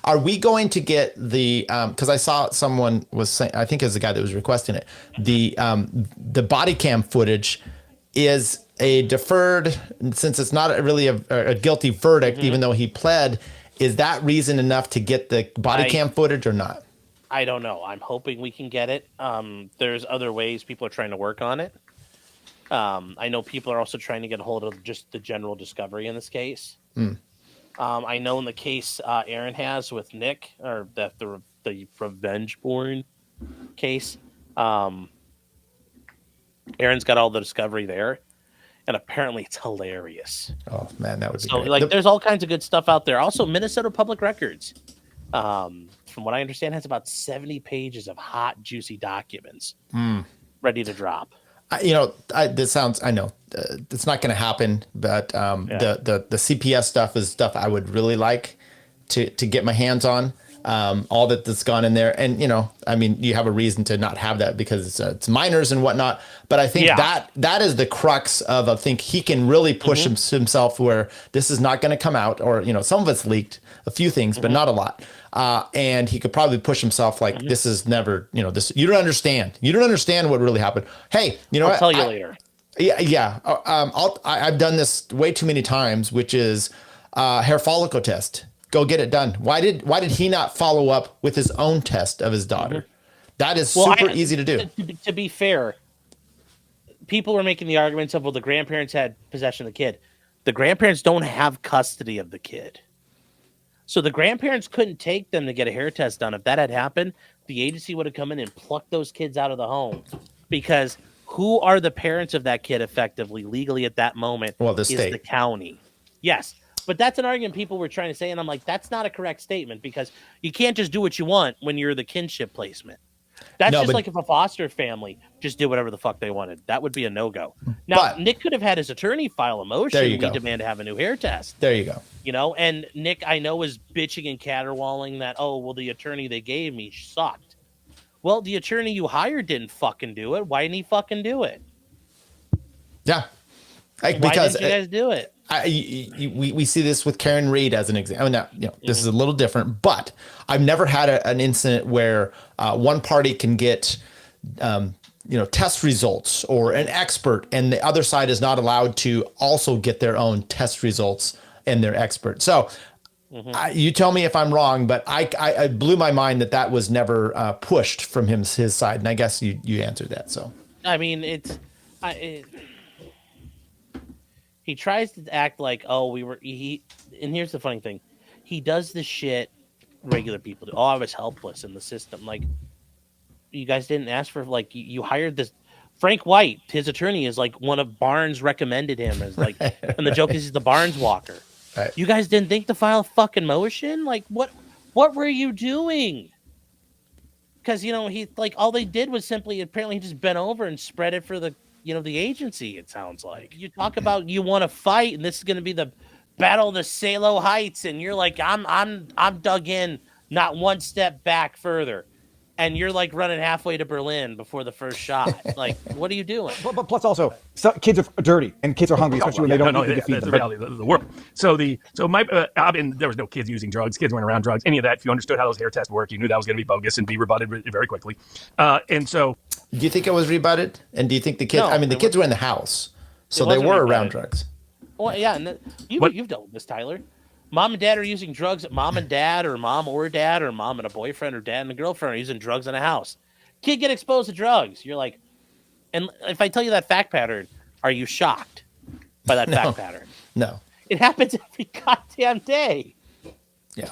Are we going to get the because I saw someone was saying, I think it was the guy that was requesting it, the body cam footage is a deferred, since it's not really a guilty verdict, even though he pled. Is that reason enough to get the body cam footage or not? I don't know. I'm hoping we can get it. There's other ways people are trying to work on it. I know people are also trying to get a hold of just the general discovery in this case. I know in the case Aaron has with Nick, or the revenge porn case, Aaron's got all the discovery there, and apparently it's hilarious. Oh man, that would be so great. like there's all kinds of good stuff out there. Also, Minnesota Public Records, from what I understand, has about 70 pages of hot, juicy documents ready to drop. This sounds, I know it's not going to happen, but the CPS stuff is stuff I would really like to get my hands on. All that's gone in there, and I mean, you have a reason to not have that because it's minors and whatnot. But I think that is the crux of, I think he can really push himself where this is not going to come out, or some of it's leaked, a few things, but not a lot. And he could probably push himself like this is never, this, you don't understand. You don't understand what really happened. Hey, I'll tell you later. Yeah. I've done this way too many times, which is hair follicle test. Go get it done. Why did he not follow up with his own test of his daughter? That is super easy to do. To be fair, people were making the arguments of, well, the grandparents had possession of the kid. The grandparents don't have custody of the kid. So the grandparents couldn't take them to get a hair test done. If that had happened, the agency would have come in and plucked those kids out of the home. Because who are the parents of that kid effectively, legally at that moment? Well, the is state. The county. Yes. But that's an argument people were trying to say, and I'm like, that's not a correct statement, because you can't just do what you want when you're the kinship placement. That's like if a foster family just did whatever the fuck they wanted. That would be a no-go. Now, Nick could have had his attorney file a motion. We demand to have a new hair test. There you go. And Nick, I know, is bitching and caterwauling that, oh, well, the attorney they gave me sucked. Well, the attorney you hired didn't fucking do it. Why didn't he fucking do it? Yeah. Why didn't you guys do it? We see this with Karen Reed as an example. Now, this is a little different, but I've never had an incident where one party can get, test results or an expert, and the other side is not allowed to also get their own test results and their expert. So you tell me if I'm wrong, but I blew my mind that was never pushed from his side, and I guess you answered that. So I mean, he tries to act like, oh, and here's the funny thing. He does the shit regular people do. Oh, I was helpless in the system. Like, you guys didn't ask for, like, you hired this. Frank White, his attorney, is like one of Barnes recommended him as like, and the joke is he's the Barnes walker. Right. You guys didn't think to file a fucking motion? Like, what were you doing? Because, he, like, all they did was simply, apparently he just bent over and spread it for the agency, it sounds like. You talk about you want to fight, and this is going to be the Battle of the Salo Heights, and you're like, I'm dug in, not one step back further. And you're like running halfway to Berlin before the first shot. Like, what are you doing? But plus also, kids are dirty and kids are hungry, especially when they don't need to feed them. That's the reality of the world. So there was no kids using drugs. Kids weren't around drugs. Any of that. If you understood how those hair tests work, you knew that was going to be bogus and be rebutted very quickly. And so, do you think it was rebutted? And do you think the kids? No, the kids were in the house, so they were around drugs. Well, yeah, and you've dealt with this, Tyler. Mom and dad are using drugs. Mom and dad, or mom and a boyfriend, or dad and a girlfriend are using drugs in a house. Kid get exposed to drugs. You're like, and if I tell you that fact pattern, are you shocked by that fact pattern? No. It happens every goddamn day. Yeah.